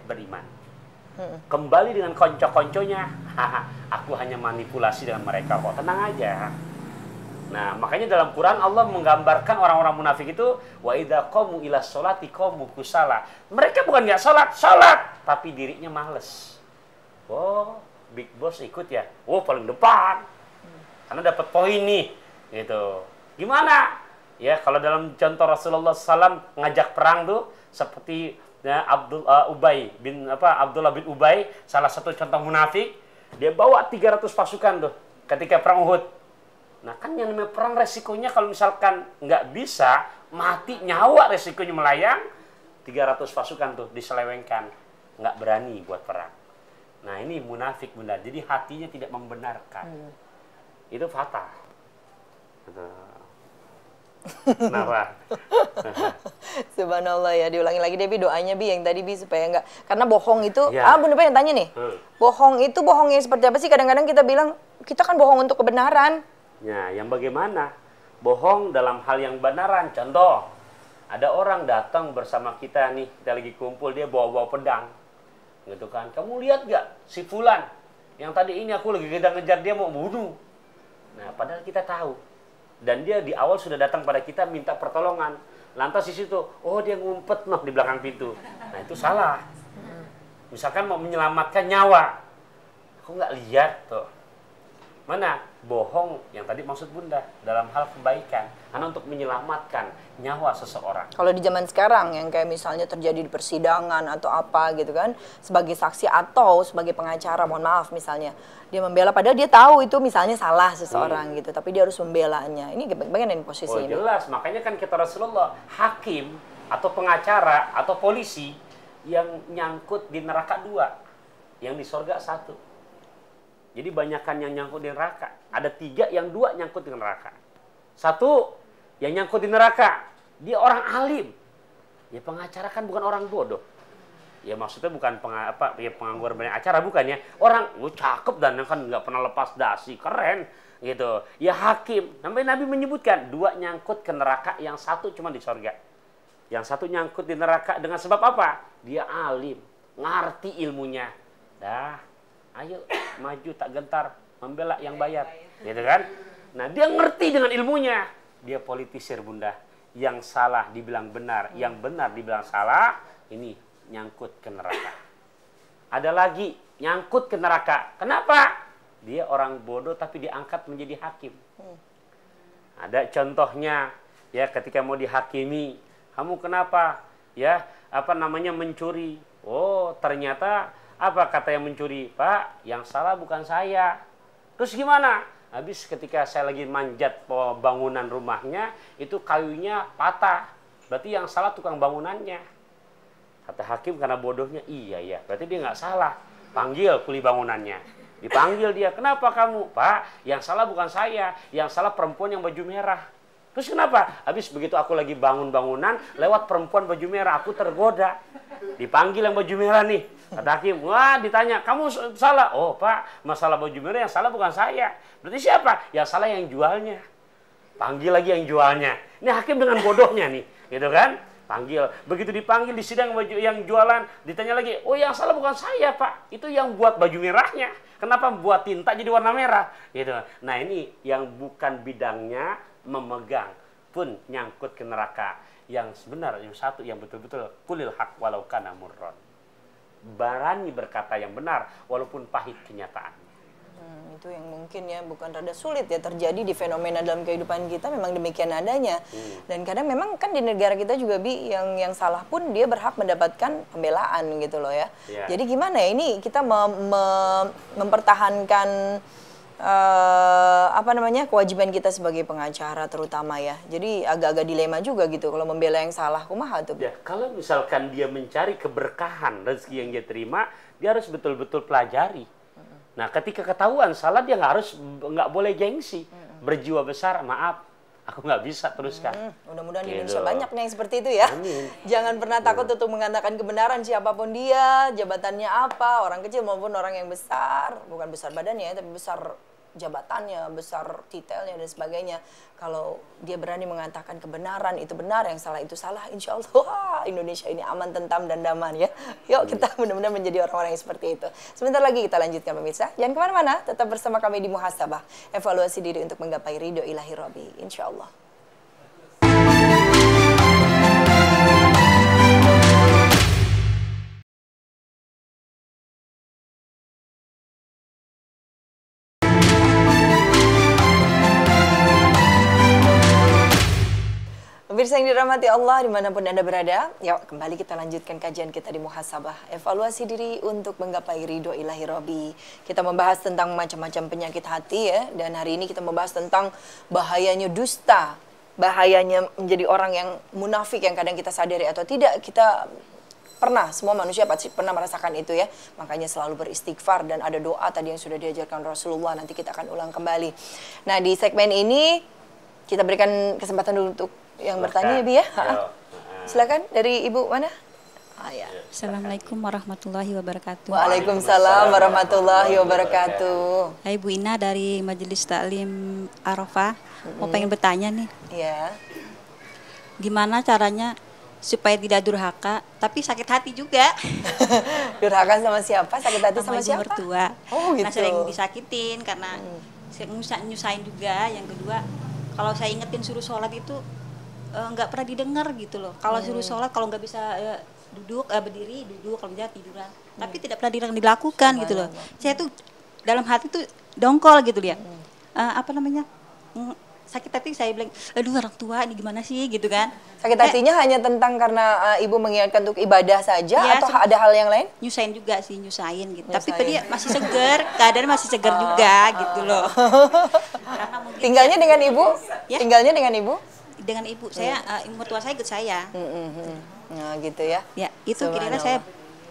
beriman. Kembali dengan konco-konconya, aku hanya manipulasi dengan mereka kok, tenang aja. Nah, makanya dalam Quran Allah menggambarkan orang-orang munafik itu wa idza qamu ila sholati qamu kusala. Mereka bukan nggak salat, tapi dirinya males. Oh, big boss ikut ya. Oh, paling depan. Karena dapat poin nih, gitu. Gimana? Ya, kalau dalam contoh Rasulullah SAW ngajak perang tuh seperti ya, Abdullah bin Ubay, salah satu contoh munafik, dia bawa 300 pasukan tuh ketika perang Uhud. Nah kan yang namanya perang resikonya kalau misalkan nggak bisa, mati nyawa resikonya melayang, 300 pasukan tuh diselewengkan. Nggak berani buat perang. Nah ini munafik bunda, jadi hatinya tidak membenarkan. Itu fatal. Kenapa? Subhanallah ya, diulangi lagi deh Bi doanya Bi yang tadi Bi supaya enggak, karena bohong itu, Bunda pengen tanya nih, bohong itu bohongnya seperti apa sih? Kadang-kadang kita bilang, kita kan bohong untuk kebenaran. Ya, yang bagaimana? Bohong dalam hal yang benaran. Contoh, ada orang datang bersama kita nih, kita lagi kumpul, dia bawa-bawa pedang. Gitu kan, kamu lihat gak si Fulan? Yang tadi ini aku lagi ngejar dia mau bunuh. Nah, padahal kita tahu. Dan dia di awal sudah datang pada kita minta pertolongan. Lantas di situ, oh dia ngumpet noh di belakang pintu. Nah, itu salah. Misalkan mau menyelamatkan nyawa. Aku nggak lihat tuh. Mana? Bohong yang tadi maksud Bunda dalam hal kebaikan, karena untuk menyelamatkan nyawa seseorang. Kalau di zaman sekarang yang kayak misalnya terjadi di persidangan atau apa gitu kan, sebagai saksi atau sebagai pengacara, mohon maaf misalnya dia membela padahal dia tahu itu misalnya salah seseorang gitu, tapi dia harus membelanya. Ini bagaimana ini posisinya? Oh jelas, makanya kan kata Rasulullah, hakim atau pengacara atau polisi yang nyangkut di neraka 2, yang di sorga 1. Jadi banyakkan yang nyangkut di neraka. Ada 3, yang 2 nyangkut di neraka. 1, yang nyangkut di neraka, dia orang alim. Ya pengacara kan bukan orang bodoh. Ya maksudnya bukan pengangguran banyak acara, bukan ya. Orang, cakep dan kan nggak pernah lepas dasi, keren gitu. Ya hakim, sampai Nabi menyebutkan 2 nyangkut ke neraka, yang 1 cuma di sorga. Yang 1 nyangkut di neraka dengan sebab apa? Dia alim, ngerti ilmunya. Dah. Ayo maju tak gentar membela yang bayar, gitu kan? Nah dia ngerti dengan ilmunya, dia politisir Bunda. Yang salah dibilang benar, yang benar dibilang salah, ini nyangkut ke neraka. Ada lagi nyangkut ke neraka, kenapa? Dia orang bodoh tapi diangkat menjadi hakim. Ada contohnya, ya ketika mau dihakimi, kamu kenapa? Ya mencuri? Oh ternyata apa kata yang mencuri? Pak, yang salah bukan saya. Terus gimana? Habis ketika saya lagi manjat bangunan rumahnya, itu kayunya patah. Berarti yang salah tukang bangunannya. Kata hakim karena bodohnya, iya ya, berarti dia nggak salah. Panggil kuli bangunannya. Dipanggil dia, kenapa kamu? Pak, yang salah bukan saya. Yang salah perempuan yang baju merah. Terus kenapa? Habis begitu aku lagi bangun bangunan, lewat perempuan baju merah, aku tergoda. Dipanggil yang baju merah nih. Kata hakim, wah ditanya, kamu salah. Oh Pak, masalah baju merah yang salah bukan saya. Berarti siapa? Yang salah yang jualnya. Panggil lagi yang jualnya. Ini hakim dengan bodohnya nih, gitu kan? Panggil. Begitu dipanggil di sidang yang jualan, ditanya lagi, oh yang salah bukan saya Pak. Itu yang buat baju merahnya. Kenapa buat tinta jadi warna merah? Gitu. Nah ini yang bukan bidangnya memegang pun nyangkut ke neraka. Yang sebenar, yang satu yang betul-betul kulil haq walau kana murron. Berani berkata yang benar walaupun pahit kenyataannya. Itu yang mungkin ya bukan rada sulit ya terjadi di fenomena dalam kehidupan kita, memang demikian adanya. Dan kadang memang kan di negara kita juga Bi yang salah pun dia berhak mendapatkan pembelaan gitu loh ya. Jadi gimana ya ini kita mempertahankan kewajiban kita sebagai pengacara terutama ya. Jadi agak-agak dilema juga gitu kalau membela yang salah. Kumaha tuh? Ya, kalau misalkan dia mencari keberkahan rezeki yang dia terima, dia harus betul-betul pelajari. Nah, ketika ketahuan salah dia nggak boleh gengsi, berjiwa besar. Maaf, aku nggak bisa teruskan. Mudah-mudahan di Indonesia banyak nih yang seperti itu ya. Amin. Jangan pernah takut untuk mengatakan kebenaran siapapun dia, jabatannya apa, orang kecil maupun orang yang besar, bukan besar badannya ya, tapi besar jabatannya, besar titelnya dan sebagainya. Kalau dia berani mengatakan kebenaran itu benar, yang salah itu salah, insya Allah wah, Indonesia ini aman, tentram dan damai ya. Yuk kita benar-benar menjadi orang-orang yang seperti itu. Sebentar lagi kita lanjutkan pemirsa. Jangan kemana-mana, tetap bersama kami di Muhasabah. Evaluasi diri untuk menggapai ridho ilahi Rabbi, insya Allah. Pemirsa yang dirahmati Allah dimanapun Anda berada, yuk kembali kita lanjutkan kajian kita di Muhasabah. Evaluasi diri untuk menggapai ridho ilahi Rabbi. Kita membahas tentang macam-macam penyakit hati ya, dan hari ini kita membahas tentang bahayanya dusta, bahayanya menjadi orang yang munafik yang kadang kita sadari atau tidak. Kita pernah, semua manusia pasti pernah merasakan itu ya. Makanya selalu beristighfar dan ada doa tadi yang sudah diajarkan Rasulullah, nanti kita akan ulang kembali. Nah di segmen ini kita berikan kesempatan dulu untuk yang bertanya ya Bi ya. Silakan dari Ibu mana? Ya. Assalamualaikum warahmatullahi wabarakatuh. Waalaikumsalam warahmatullahi wabarakatuh. Hai Bu Ina dari Majelis Taklim Arafah. Mau pengen bertanya nih. Iya. Gimana caranya supaya tidak durhaka tapi sakit hati juga? Durhaka sama siapa? Sakit hati sama siapa? Mertua. Oh gitu. Nah sering disakitin karena nyusahin juga. Yang kedua, kalau saya ingetin suruh sholat itu nggak pernah didengar gitu loh. Kalau suruh sholat, kalau nggak bisa duduk, berdiri, duduk, kalau tidak tiduran. Tapi tidak pernah dilakukan gitu loh. Saya tuh dalam hati tuh dongkol gitu dia. Sakit hati, saya bilang, aduh orang tua ini gimana sih gitu kan. Sakit hatinya hanya tentang karena ibu mengingatkan untuk ibadah saja ya, atau ada hal yang lain? Nyusahin juga sih, nyusahin gitu. Tapi dia masih seger, keadaan masih seger juga gitu loh. Karena tinggalnya dengan ibu? Ya? Tinggalnya dengan ibu? Dengan ibu, saya mertua saya ikut saya. Nah gitu ya. Ya, itu kira-kira saya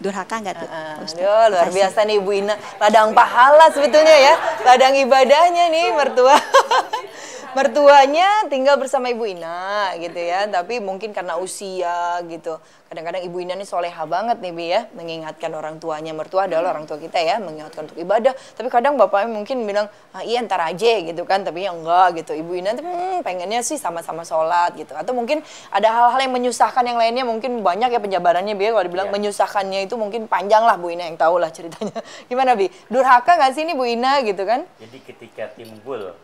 durhaka nggak tuh? Aduh, luar biasa nih Ibu Ina. Ladang pahala sebetulnya ya. Ladang ibadahnya nih mertua. Mertuanya tinggal bersama Ibu Ina gitu ya, tapi mungkin karena usia gitu. Kadang-kadang Ibu Ina ini soleha banget nih Bi ya, mengingatkan orang tuanya. Mertua adalah orang tua kita ya, mengingatkan untuk ibadah. Tapi kadang bapaknya mungkin bilang, iya ntar aja gitu kan, tapi ya enggak gitu. Ibu Ina tuh pengennya sih sama-sama sholat gitu. Atau mungkin ada hal-hal yang menyusahkan yang lainnya, mungkin banyak ya penjabarannya Bi ya, kalau dibilang menyusahkannya itu mungkin panjang lah Bu Ina yang tahu lah ceritanya. Gimana Bi? Durhaka nggak sih ini Bu Ina gitu kan? Jadi ketika timbul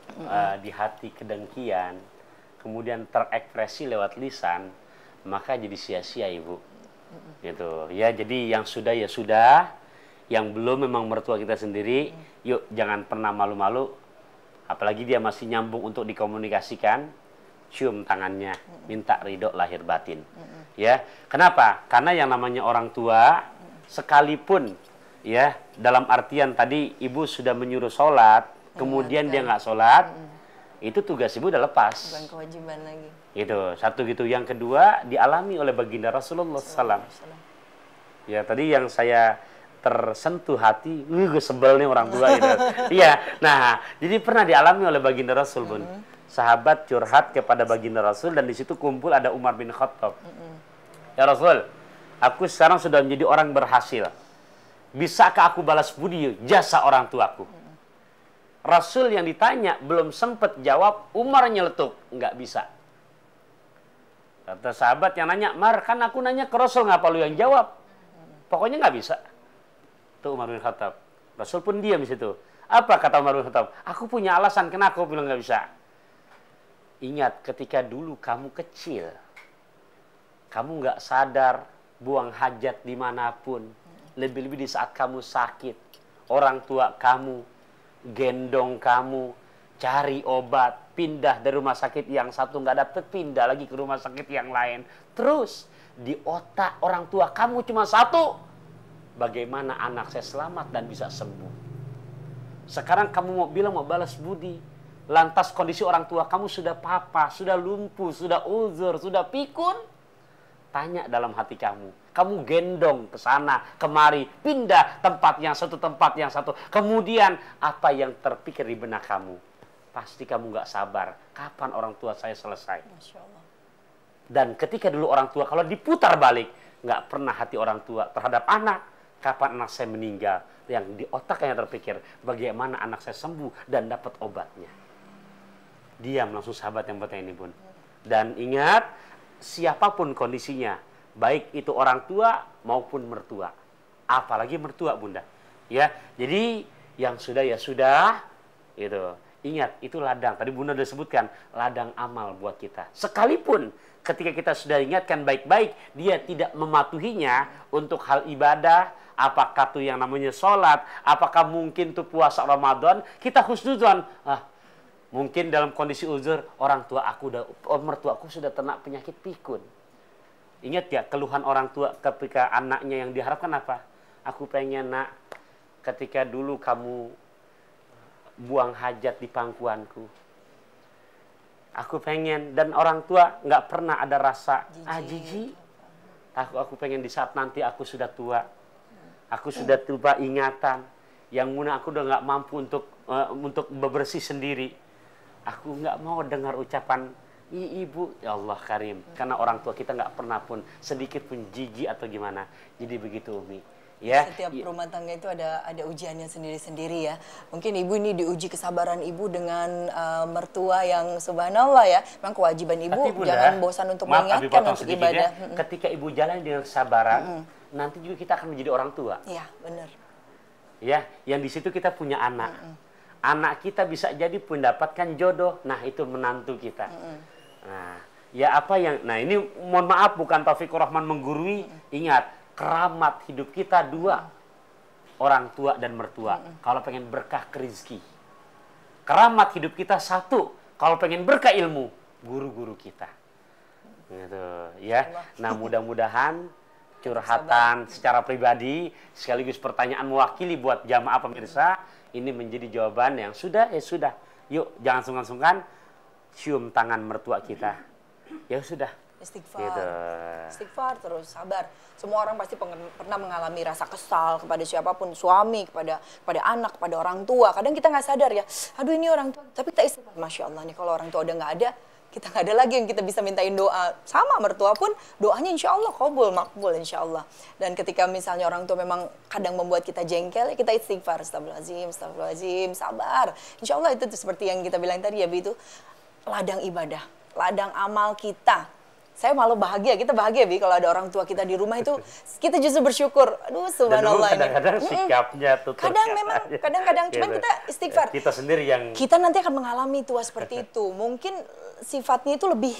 di hati kedengkian, kemudian terekspresi lewat lisan, maka jadi sia-sia Ibu. Gitu. Ya, jadi yang sudah ya sudah, yang belum memang mertua kita sendiri, yuk jangan pernah malu-malu. Apalagi dia masih nyambung untuk dikomunikasikan, cium tangannya, minta ridho lahir batin. Ya, kenapa? Karena yang namanya orang tua, sekalipun ya dalam artian tadi Ibu sudah menyuruh sholat, kemudian dia nggak sholat, itu tugas Ibu udah lepas. Bukan kewajiban lagi. Gitu, satu gitu. Yang kedua, dialami oleh baginda Rasulullah SAW. Ya, tadi yang saya tersentuh hati, gue sebel nih orang tua gitu. Iya, nah, jadi pernah dialami oleh baginda Rasul pun. Sahabat curhat kepada baginda Rasul dan di situ kumpul ada Umar bin Khattab. Ya Rasul, aku sekarang sudah menjadi orang berhasil. Bisakah aku balas budi jasa orang tuaku? Rasul yang ditanya belum sempat jawab, Umar nyeletuk, nggak bisa. Kata sahabat yang nanya, Mar, kan aku nanya ke Rasul, ngapa lu yang jawab? Pokoknya nggak bisa. Itu Umar bin Khattab. Rasul pun diam di situ. Apa kata Umar bin Khattab? Aku punya alasan kenapa aku bilang nggak bisa. Ingat ketika dulu kamu kecil, kamu nggak sadar buang hajat dimanapun. Lebih-lebih di saat kamu sakit, orang tua kamu gendong kamu, cari obat, pindah dari rumah sakit yang satu nggak dapet, pindah lagi ke rumah sakit yang lain. Terus di otak orang tua kamu cuma satu, bagaimana anak saya selamat dan bisa sembuh. Sekarang kamu mau bilang mau balas budi, lantas kondisi orang tua kamu sudah papa, sudah lumpuh, sudah uzur, sudah pikun. Tanya dalam hati kamu, kamu gendong ke sana, kemari, pindah tempat yang satu. Kemudian apa yang terpikir di benak kamu? Pasti kamu nggak sabar, kapan orang tua saya selesai? Masya Allah. Dan ketika dulu orang tua, kalau diputar balik, nggak pernah hati orang tua terhadap anak, kapan anak saya meninggal, yang di otaknya terpikir bagaimana anak saya sembuh dan dapat obatnya. Diam langsung sahabat yang bertanya ini, Bun. Dan ingat, siapapun kondisinya, baik itu orang tua maupun mertua, apalagi mertua, Bunda. Ya, jadi yang sudah ya sudah, gitu. Ingat, itu ladang. Tadi Bunda sudah sebutkan, ladang amal buat kita. Sekalipun ketika kita sudah ingatkan baik-baik, dia tidak mematuhinya untuk hal ibadah, apakah itu yang namanya sholat, apakah mungkin itu puasa Ramadan, kita husnudzon. Mungkin dalam kondisi uzur, mertua aku sudah ternak penyakit pikun. Ingat ya, keluhan orang tua ketika anaknya yang diharapkan apa? Aku pengen, Nak, ketika dulu kamu buang hajat di pangkuanku. Aku pengen, dan orang tua nggak pernah ada rasa jijik. Aku pengen di saat nanti aku sudah tua, aku sudah tua ingatan, yang mana aku udah nggak mampu untuk bebersih sendiri. Aku nggak mau dengar ucapan ibu, ya Allah Karim, karena orang tua kita nggak pernah pun sedikit pun jijik atau gimana. Jadi begitu, Umi. Ya, setiap rumah tangga itu ada ujiannya sendiri-sendiri ya. Mungkin ibu ini diuji kesabaran ibu dengan mertua yang subhanallah ya. Memang kewajiban ibu Bunda, jangan bosan untuk mengingatkan untuk ibadah. Ketika ibu jalan dengan kesabaran, nanti juga kita akan menjadi orang tua. Iya, benar. Ya, yang di situ kita punya anak. Anak kita bisa jadi mendapatkan jodoh. Nah, itu menantu kita. Nah, ya nah ini mohon maaf bukan Taufikur Rahman menggurui. Ingat, keramat hidup kita dua, orang tua dan mertua. Kalau pengen berkah rezeki. Keramat hidup kita satu, kalau pengen berkah ilmu, guru-guru kita. Gitu, ya. Nah, mudah-mudahan curhatan secara pribadi sekaligus pertanyaan mewakili buat jamaah pemirsa ini menjadi jawaban yang sudah. Yuk, jangan sungkan-sungkan cium tangan mertua kita. Ya sudah. Istighfar, gitu. Istighfar terus, sabar. Semua orang pasti pernah mengalami rasa kesal kepada siapapun, suami, kepada anak, kepada orang tua. Kadang kita nggak sadar ya, aduh ini orang tua. Tapi kita istighfar, Masya Allah nih kalau orang tua udah nggak ada, kita nggak ada lagi yang kita bisa mintain doa. Sama mertua pun doanya insya Allah makbul insya Allah. Dan ketika misalnya orang tua memang kadang membuat kita jengkel, ya kita istighfar, astagfirullahaladzim, sabar. Insya Allah itu seperti yang kita bilang tadi ya, itu ladang ibadah, ladang amal kita. Saya malah bahagia, kita bahagia Bi kalau ada orang tua kita di rumah itu kita justru bersyukur. Aduh subhanallah ini. Kadang-kadang sikapnya tuh. Kadang-kadang cuman kita istighfar. Kita sendiri yang kita nanti akan mengalami tua seperti itu. Mungkin sifatnya itu lebih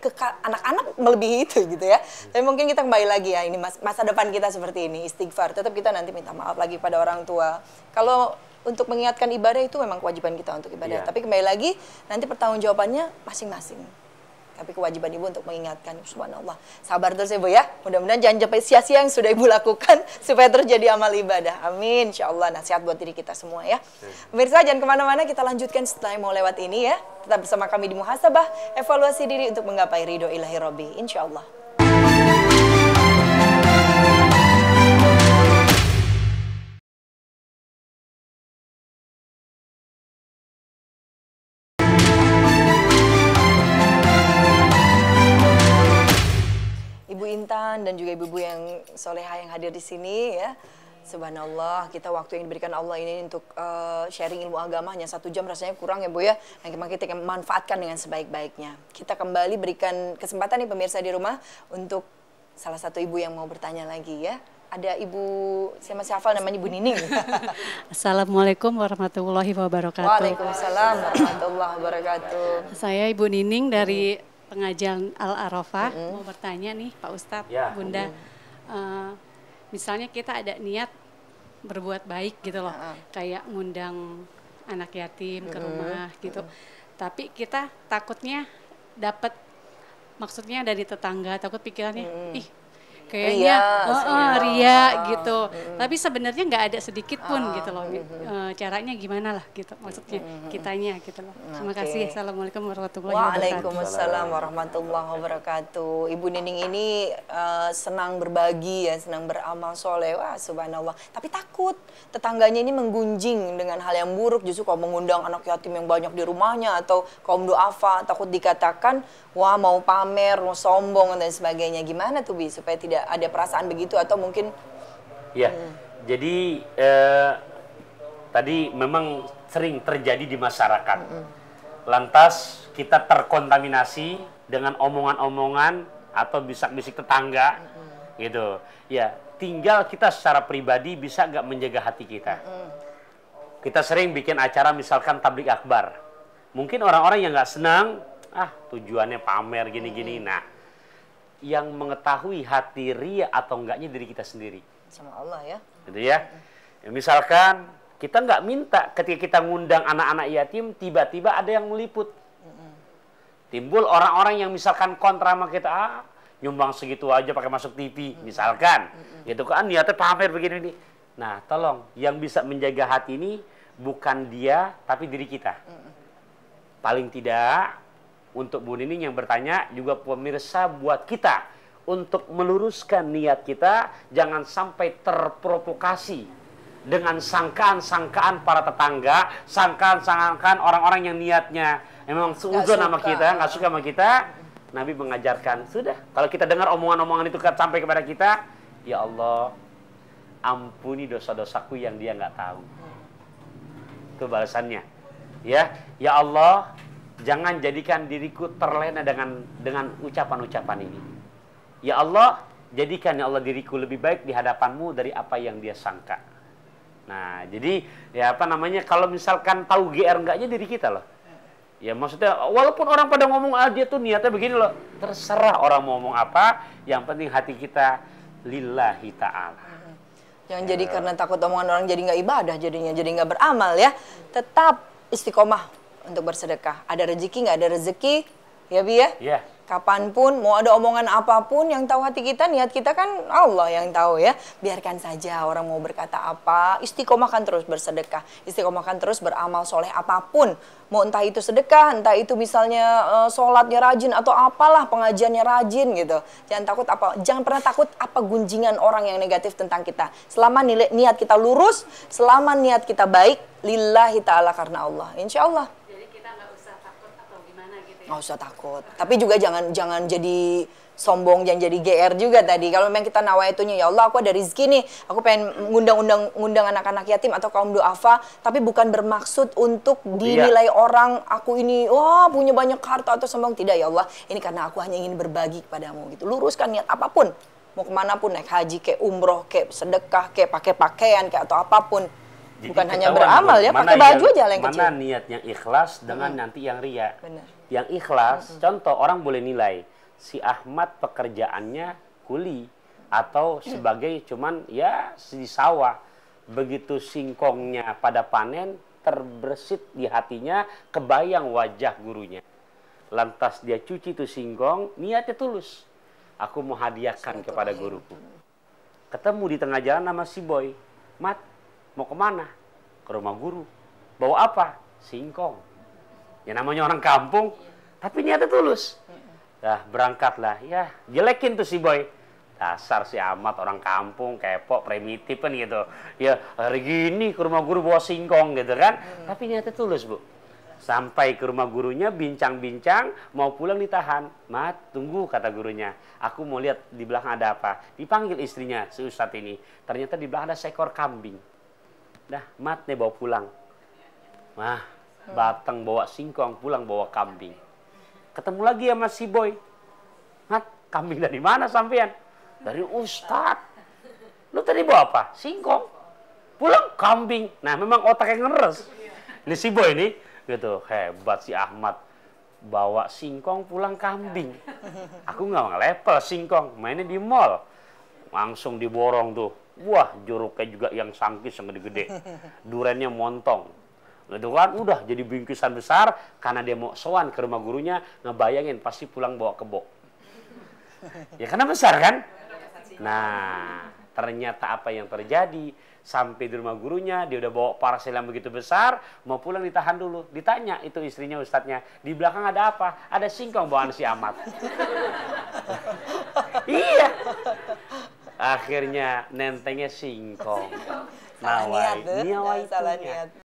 ke anak-anak melebihi itu gitu ya. Tapi mungkin kita kembali lagi ya, ini masa depan kita seperti ini, istighfar. Tetap kita nanti minta maaf lagi pada orang tua. Kalau untuk mengingatkan ibadah itu memang kewajiban kita untuk ibadah. Tapi kembali lagi nanti pertanggungjawabannya masing-masing. Tapi kewajiban ibu untuk mengingatkan, subhanallah. Sabar terus ya Bu ya. Mudah-mudahan jangan sampai sia-sia yang sudah ibu lakukan supaya terjadi amal ibadah. Amin. Insya Allah nasihat buat diri kita semua ya. Pemirsa jangan kemana-mana, kita lanjutkan setelah mau lewat ini ya. Tetap bersama kami di Muhasabah, evaluasi diri untuk menggapai ridho ilahi Rabbi. Insya Allah. Ibu Intan dan juga ibu-ibu yang soleha yang hadir di sini ya. Subhanallah, kita waktu yang diberikan Allah ini untuk sharing ilmu agama hanya 1 jam rasanya kurang ya Bu ya. Yang kita manfaatkan dengan sebaik-baiknya. Kita kembali berikan kesempatan nih pemirsa di rumah untuk salah satu ibu yang mau bertanya lagi ya. Ada ibu, saya masih hafal namanya Ibu Nining. Assalamualaikum warahmatullahi wabarakatuh. Waalaikumsalam warahmatullahi wabarakatuh. Saya Ibu Nining dari pengajian Al-Arafah. Mau bertanya nih Pak Ustadz, Bunda. Misalnya kita ada niat berbuat baik gitu loh. Kayak ngundang anak yatim ke rumah gitu. Tapi kita takutnya dapat, maksudnya dari tetangga, takut pikirannya, ih kayaknya ria gitu. Tapi sebenarnya nggak ada sedikit pun gitu loh. Caranya gimana lah gitu, maksudnya kitanya gitu loh. Terima kasih. Assalamualaikum warahmatullahi wabarakatuh. Waalaikumsalam warahmatullahi wabarakatuh. Ibu Nining ini senang berbagi ya, senang beramal soleh. Wah subhanallah. Tapi takut tetangganya ini menggunjing dengan hal yang buruk. Justru kalau mengundang anak yatim yang banyak di rumahnya atau kaum duafa, takut dikatakan wah mau pamer, mau sombong dan sebagainya. Gimana tuh Bi supaya tidak ada perasaan begitu atau mungkin Ya, jadi tadi memang sering terjadi di masyarakat. Lantas kita terkontaminasi dengan omongan-omongan atau bisik-bisik tetangga, gitu. Ya, tinggal kita secara pribadi bisa nggak menjaga hati kita. Kita sering bikin acara misalkan tablik akbar. Mungkin orang-orang yang nggak senang, tujuannya pamer gini-gini. Nah, yang mengetahui hati ria atau enggaknya diri kita sendiri. Sama Allah ya. Gitu ya. Ya, misalkan kita nggak minta ketika kita ngundang anak-anak yatim, tiba-tiba ada yang meliput. Timbul orang-orang yang misalkan kontra sama kita, nyumbang segitu aja pakai masuk TV, misalkan. Gitu kan, niatnya pamer begini. Nah, tolong, yang bisa menjaga hati ini bukan dia, tapi diri kita. Paling tidak, untuk Bu Nining yang bertanya, juga pemirsa buat kita, untuk meluruskan niat kita, jangan sampai terprovokasi dengan sangkaan-sangkaan para tetangga, sangkaan-sangkaan orang-orang yang niatnya memang seuzon sama kita, nggak suka sama kita. Nabi mengajarkan, sudah, kalau kita dengar omongan-omongan itu sampai kepada kita, ya Allah, ampuni dosa-dosaku yang dia nggak tahu. Itu balasannya. Ya Allah, jangan jadikan diriku terlena dengan ucapan-ucapan ini. Ya Allah, jadikan ya Allah diriku lebih baik di hadapanmu dari apa yang dia sangka. Nah, jadi ya kalau misalkan tahu GR enggaknya diri kita loh. Ya maksudnya walaupun orang pada ngomong dia tuh niatnya begini loh, terserah orang mau ngomong apa, yang penting hati kita lillahi ta'ala. Jangan jadi karena takut omongan orang jadi nggak ibadah, jadinya jadi nggak beramal ya. Tetap istiqomah untuk bersedekah. Ada rezeki nggak ada rezeki, ya Bi ya? Iya. Kapanpun, mau ada omongan apapun, yang tahu hati kita, niat kita kan Allah yang tahu ya. Biarkan saja orang mau berkata apa, istiqomahkan terus bersedekah, istiqomahkan terus beramal soleh apapun. Mau entah itu sedekah, entah itu misalnya sholatnya rajin atau apalah pengajiannya rajin gitu. Jangan pernah takut apa gunjingan orang yang negatif tentang kita. Selama niat kita lurus, selama niat kita baik, lillahi ta'ala karena Allah. Insya Allah. Nggak usah takut. Tapi juga jangan jadi sombong, jangan jadi GR juga tadi. Kalau memang kita nawaitunya, ya Allah aku ada rezeki nih, aku pengen ngundang anak-anak yatim atau kaum duafa, tapi bukan bermaksud untuk dinilai orang, aku ini punya banyak harta atau sombong. Tidak ya Allah, ini karena aku hanya ingin berbagi kepadamu gitu. Luruskan niat apapun, mau kemanapun, naik haji, kayak umroh, kayak sedekah, kayak pakai pakaian, kayak atau apapun. Jadi bukan hanya beramal ya, pakai baju aja yang kecil. Mana niat yang ikhlas dengan nanti yang ria. Benar. Yang ikhlas, contoh orang boleh nilai si Ahmad pekerjaannya kuli atau sebagai cuman ya di sawah. Begitu singkongnya pada panen, terbersit di hatinya, kebayang wajah gurunya. Lantas dia cuci itu singkong, niatnya tulus. Aku mau hadiahkan kepada guruku. Ketemu di tengah jalan sama si boy. Mat, mau kemana? Ke rumah guru. Bawa apa? Singkong. Ya namanya orang kampung, tapi niatnya tulus. Nah, berangkatlah. Ya, jelekin tuh si boy. Dasar si Ahmad orang kampung, kepo, primitif kan gitu. Ya, hari gini ke rumah guru bawa singkong gitu kan. Tapi niatnya tulus, Bu. Sampai ke rumah gurunya, bincang-bincang, mau pulang ditahan. Mat, tunggu, kata gurunya. Aku mau lihat di belakang ada apa. Dipanggil istrinya, si Ustadz ini. Ternyata di belakang ada seekor kambing. Dah, Mat nih bawa pulang. Wah, batang bawa singkong, pulang bawa kambing. Ketemu lagi sama si boy. Mat, kambing dari mana sampean? Dari Ustadz. Lu tadi bawa apa? Singkong. Pulang kambing. Nah, memang otaknya ngeres. Ini si boy nih. Gitu, hebat si Ahmad, bawa singkong pulang kambing. Aku nggak ngelepel singkong, mainnya di mall, langsung diborong tuh. Wah, jeruknya juga yang sangkis yang gede-gede, durennya montong. Gitu kan, udah jadi bingkisan besar karena dia mau sowan ke rumah gurunya, ngebayangin pasti pulang bawa kebo. Ya karena besar kan? Nah, ternyata apa yang terjadi? Sampai di rumah gurunya, dia udah bawa parcel yang begitu besar, mau pulang ditahan dulu. Ditanya itu istrinya ustadznya, di belakang ada apa? Ada singkong bawaan si Ahmad. Iya. Akhirnya nentengnya singkong. Salah niat tuh.